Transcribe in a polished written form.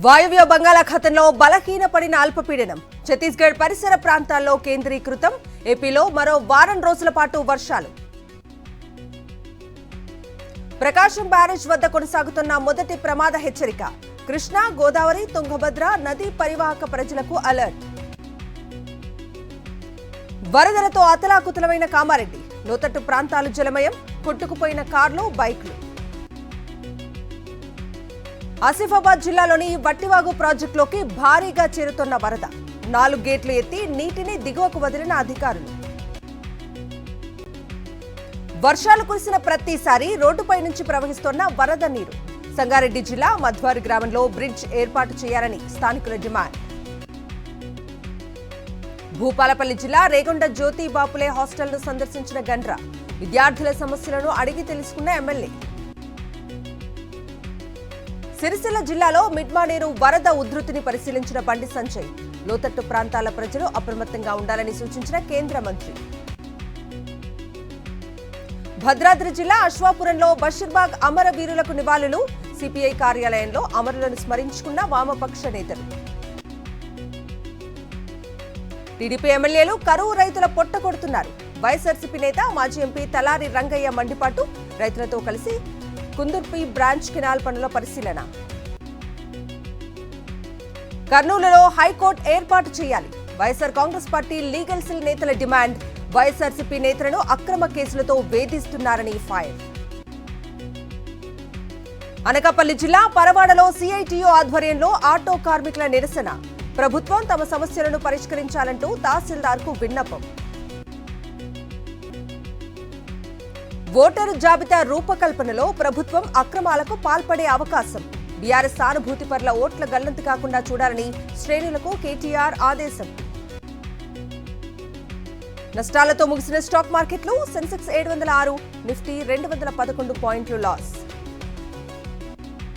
వాయువ్య బంగాళాఖాతంలో బలహీనపడిన అల్పపీడనం ఛత్తీస్గఢ్ పరిసర ప్రాంతాల్లో కేంద్రీకృతం. ఏపీలో మరో వారం రోజుల పాటు వర్షాలు. ప్రకాశం బ్యారేజ్ వద్ద కొనసాగుతున్న మొదటి ప్రమాద హెచ్చరిక. కృష్ణా, గోదావరి, తుంగభద్ర నదీ పరివాహక ప్రజలకు అలర్ట్. వరదలతో అతలాకుతలమైన కామారెడ్డి. లోతట్టు ప్రాంతాలు జలమయం. కొట్టుకుపోయిన కార్లు, బైక్లు. ఆసిఫాబాద్ జిల్లాలోని వట్టివాగు ప్రాజెక్టులోకి భారీగా చేరుతున్న వరద. 4 గేట్లు ఎత్తి నీటిని దిగువకు వదిలిన అధికారులు. వర్షాలు కురిసిన ప్రతిసారి రోడ్డుపై నుంచి ప్రవహిస్తున్న వరద నీరు. సంగారెడ్డి జిల్లా మధ్వారి గ్రామంలో బ్రిడ్జ్ ఏర్పాటు చేయాలని స్థానికుల డిమాండ్. భూపాలపల్లి జిల్లా రేగొండ జ్యోతి బాపులే హాస్టల్ను సందర్శించిన గండ్ర. విద్యార్థుల సమస్యలను అడిగి తెలుసుకున్న ఎమ్మెల్యే. సిరిసిల్ల జిల్లాలో మిడ్మానేరు వరద ఉధృతిని పరిశీలించిన బండి సంజయ్. లోతట్టు ప్రాంతాల ప్రజలు అప్రమత్తంగా ఉండాలని సూచించిన కేంద్ర మంత్రి. భద్రాద్రి జిల్లా అశ్వాపురంలో బషీర్బాగ్ అమరవీరులకు నివాళులు. సిపిఐ కార్యాలయంలో అమరులను స్మరించుకున్న వామపక్ష నేతలు. టీడీపీ ఎమ్మెల్యేలు కరువు రైతుల పొట్ట కొడుతున్నారు. వైఎస్ఆర్సీపీ నేత మాజీ ఎంపీ తలారి రంగయ్య మండిపాటు. రైతులతో కలిసి కుందుర్పి బ్రాంచ్ కెనాల్ పనుల పరిశీలన. కర్నూలులో హైకోర్టు ఏర్పాటు చేయాలి. YSR Congress party legal cell నేతల డిమాండ్. వైఎస్ఆర్సీపీ నేతలను అక్రమ కేసులతో వేధిస్తున్నారని ఫైర్. అనకాపల్లి జిల్లా పరవాడలో సిఐటియు ఆధ్వర్యంలో ఆటో కార్మికుల నిరసన. ప్రభుత్వం తమ సమస్యలను పరిష్కరించాలంటూ తహసీల్దార్కు విన్నపం. ఓటరు జాబితా రూపకల్పనలో ప్రభుత్వం అక్రమాలకు పాల్పడే అవకాశం. బీఆర్ఎస్ సానుభూతి పర్ల ఓట్ల గల్లంతు కాకుండా చూడాలని శ్రేణులకు కేటీఆర్ ఆదేశం. నష్టాలతో ముగిసిన స్టాక్ మార్కెట్లు. సెన్సెక్స్ 706, నిఫ్టీ 211 పాయింట్లు లాస్.